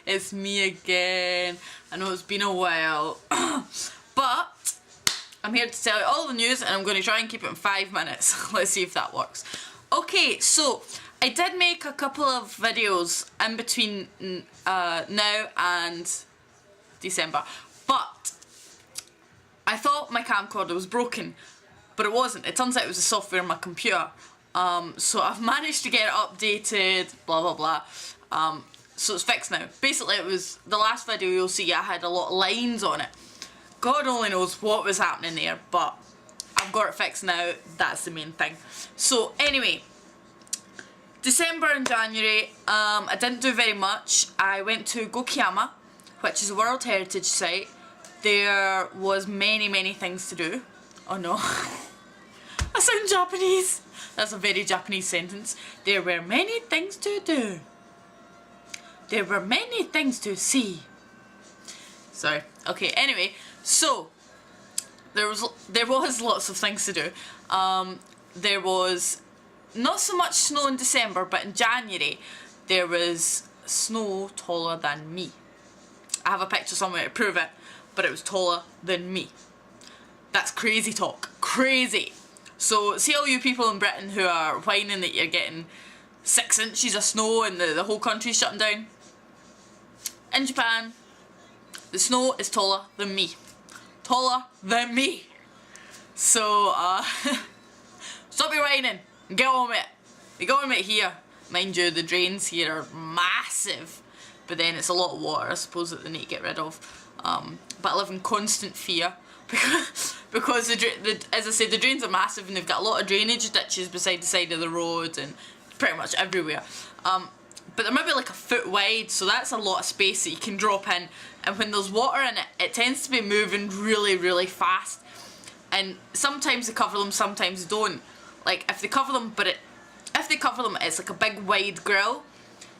It's me again. I know it's been a while, but I'm here to tell you all the news, and I'm going to try and keep it in 5 minutes. Let's see if that works. Okay, so I did make a couple of videos in between now and December, but I thought my camcorder was broken, but it wasn't. It turns out it was the software on my computer. So I've managed to get it updated, blah blah blah. So it's fixed now. Basically, it was the last video you'll see. I had a lot of lines on it. God only knows what was happening there, but I've got it fixed now. That's the main thing. So anyway, December and January, I didn't do very much. I went to Toyama, which is a World Heritage Site. There was many things to do. Oh no. I sound Japanese. That's a very Japanese sentence. There were many things to do. There were many things to see. Sorry. Okay, anyway, so there was lots of things to do. There was not so much snow in December, but in January there was snow taller than me. I have a picture somewhere to prove it, but it was taller than me. That's crazy talk. Crazy. So see all you people in Britain who are whining that you're getting 6 inches of snow and the whole country's shutting down. In Japan, the snow is taller than me. Taller than me. So, stop your whining and get on with it. You get on with it here. Mind you, the drains here are massive, but then it's a lot of water, I suppose, that they need to get rid of. But I live in constant fear because as I said, the drains are massive and they've got a lot of drainage ditches beside the side of the road and pretty much everywhere. But they're maybe like a foot wide, so that's a lot of space that you can drop in, and when there's water in it, it tends to be moving really fast, and sometimes they cover them, sometimes they don't. Like if they cover them, it's like a big wide grill,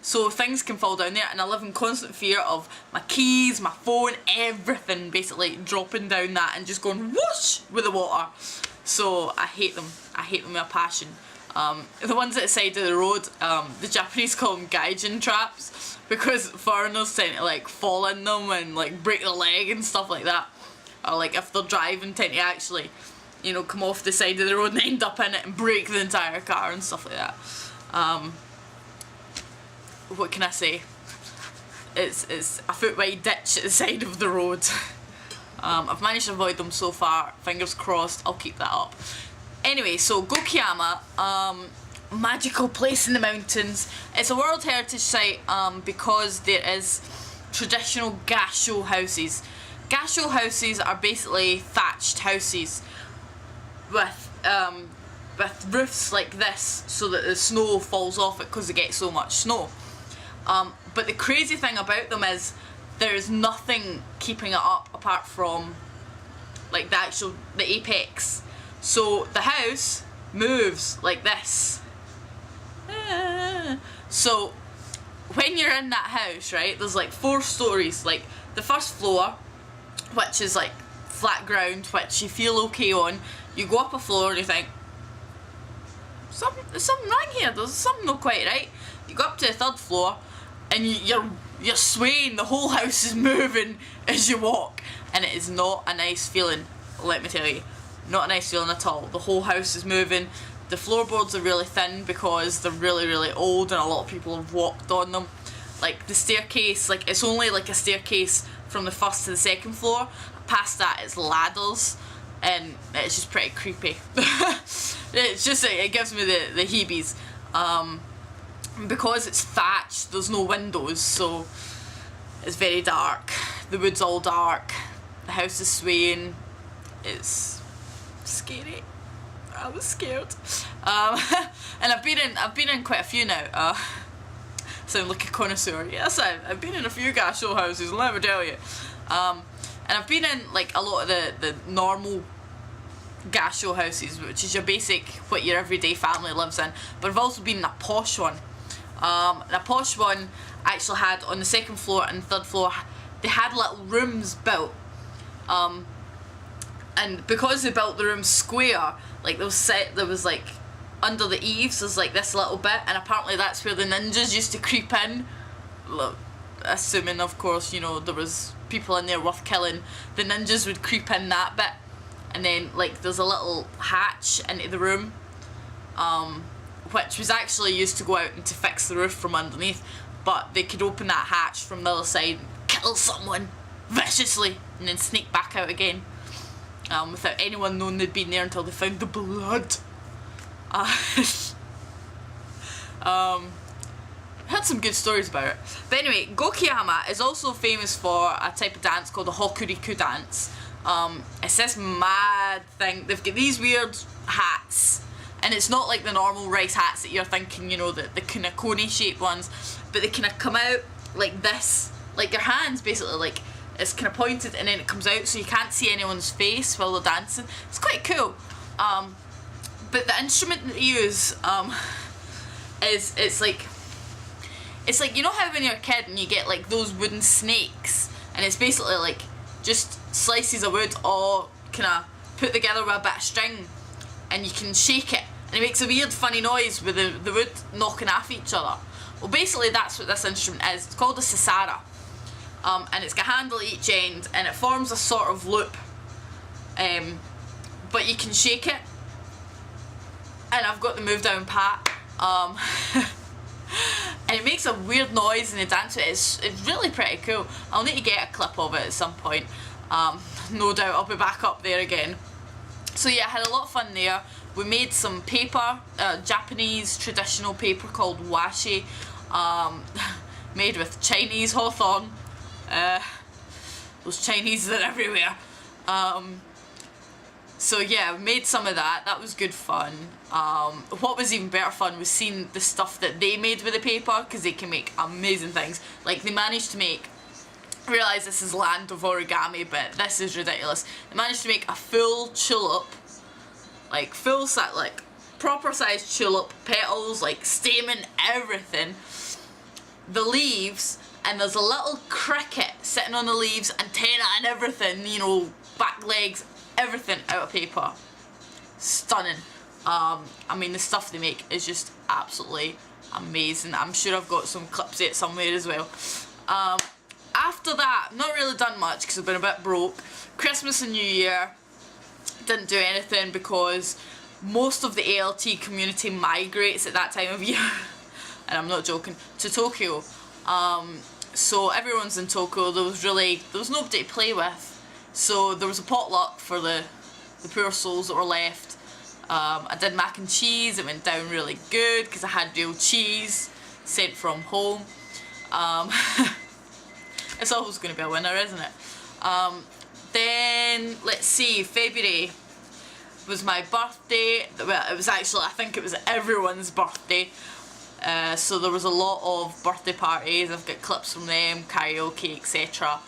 so things can fall down there, and I live in constant fear of my keys, my phone, everything basically dropping down that and just going whoosh with the water. So I hate them. I hate them with a passion. The ones at the side of the road, the Japanese call them gaijin traps, because foreigners tend to like fall in them and like break their leg and stuff like that. Or like if they're driving, tend to actually, you know, come off the side of the road and end up in it and break the entire car and stuff like that. What can I say? It's a foot wide ditch at the side of the road. I've managed to avoid them so far. Fingers crossed, I'll keep that up. Anyway, so Toyama, magical place in the mountains. It's a World Heritage Site because there is traditional gasho houses. Gasho houses are basically thatched houses with roofs like this so that the snow falls off it because they get so much snow. But the crazy thing about them is there's nothing keeping it up apart from like the apex. So the house moves like this. So when you're in that house, right, there's like 4 stories. Like the first floor, which is like flat ground, which you feel okay on. You go up a floor and you think, there's something wrong here, there's something not quite right. You go up to the 3rd floor and you're swaying, the whole house is moving as you walk, and it is not a nice feeling, let me tell you. Not a nice feeling at all. The whole house is moving. The floorboards are really thin because they're really old and a lot of people have walked on them. Like the staircase, like it's only like a staircase from the 1st to the 2nd floor. Past that it's ladders, and it's just pretty creepy. It gives me the heebies. Because it's thatched, there's no windows, so it's very dark. The wood's all dark. The house is swaying. It's scary. I was scared. And I've been in quite a few now. Sound like a connoisseur. Yes, I've been in a few gasho houses, let me tell you. And I've been in like a lot of the normal gasho houses, which is your basic, what your everyday family lives in. But I've also been in a posh one. And a posh one actually had, on the 2nd floor and 3rd floor, they had little rooms built. And because they built the room square, like there was like under the eaves there's like this little bit, and apparently that's where the ninjas used to creep in. Look, assuming, of course, you know, there was people in there worth killing, the ninjas would creep in that bit, and then like there's a little hatch into the room, which was actually used to go out and to fix the roof from underneath, but they could open that hatch from the other side, kill someone viciously, and then sneak back out again, without anyone knowing they'd been there until they found the blood. Heard some good stories about it. But anyway, Gokiyama is also famous for a type of dance called the Hokuriku dance. It's this mad thing. They've got these weird hats, and it's not like the normal rice hats that you're thinking, you know, the kind of coney shaped ones, but they kind of come out like this, like your hands basically, like it's kind of pointed and then it comes out so you can't see anyone's face while they're dancing. It's quite cool. But the instrument that they use is it's like you know how when you're a kid and you get like those wooden snakes, and it's basically like just slices of wood all kind of put together with a bit of string, and you can shake it and it makes a weird funny noise with the wood knocking off each other. Well, basically that's what this instrument is. It's called a sasara, and it's got a handle at each end and it forms a sort of loop, but you can shake it, and I've got the move down pat, and it makes a weird noise in the dance. It's really pretty cool. I'll need to get a clip of it at some point. No doubt I'll be back up there again. So yeah, I had a lot of fun there. We made some paper, Japanese traditional paper called washi, made with Chinese hawthorn. Those Chinese are everywhere. So yeah, we made some of that. That was good fun. What was even better fun was seeing the stuff that they made with the paper, because they can make amazing things. Like they managed to make, I realise this is land of origami, but this is ridiculous. They managed to make a full tulip, like full set, like proper sized tulip, petals, like stamen, everything. The leaves, and there's a little cricket sitting on the leaves, antenna and everything, you know, back legs, everything out of paper. Stunning. I mean, the stuff they make is just absolutely amazing. I'm sure I've got some clips of it somewhere as well. After that, not really done much because I've been a bit broke. Christmas and New Year, didn't do anything because most of the ALT community migrates at that time of year, and I'm not joking, to Tokyo. So everyone's in Tokyo. There was nobody to play with, so there was a potluck for the poor souls that were left. I did mac and cheese. It went down really good because I had real cheese sent from home. It's always going to be a winner, isn't it? Then, let's see, February was my birthday. Well, it was actually, I think it was everyone's birthday. So there was a lot of birthday parties. I've got clips from them, karaoke, etc.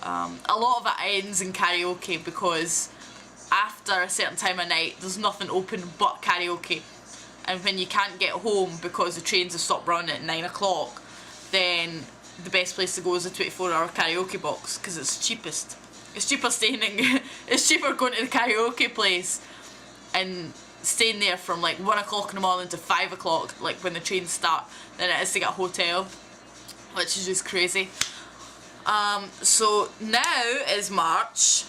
A lot of it ends in karaoke because after a certain time of night there's nothing open but karaoke, and when you can't get home because the trains have stopped running at 9 o'clock, then the best place to go is a 24-hour karaoke box because it's cheapest. It's cheaper it's cheaper going to the karaoke place and staying there from like 1 o'clock in the morning to 5 o'clock, like when the trains start, than it is to get a hotel, which is just crazy. So now is March,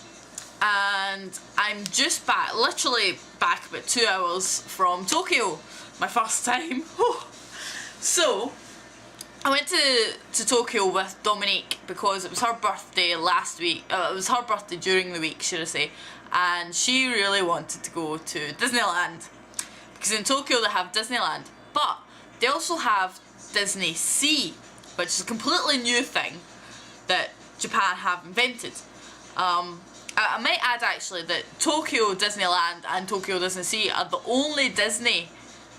and I'm just back, literally back about 2 hours from Tokyo, my first time. So I went to Tokyo with Dominique because it was her birthday last week. It was her birthday during the week, should I say, and she really wanted to go to Disneyland, because in Tokyo they have Disneyland, but they also have Disney Sea, which is a completely new thing that Japan have invented. I might add actually that Tokyo Disneyland and Tokyo Disney Sea are the only Disney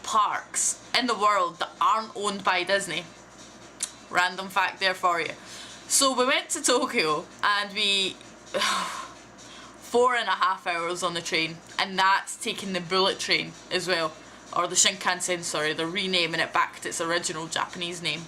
parks in the world that aren't owned by Disney. Random fact there for you. So we went to Tokyo and we 4.5 hours on the train, and that's taking the bullet train as well, or the Shinkansen, sorry, they're renaming it back to its original Japanese name.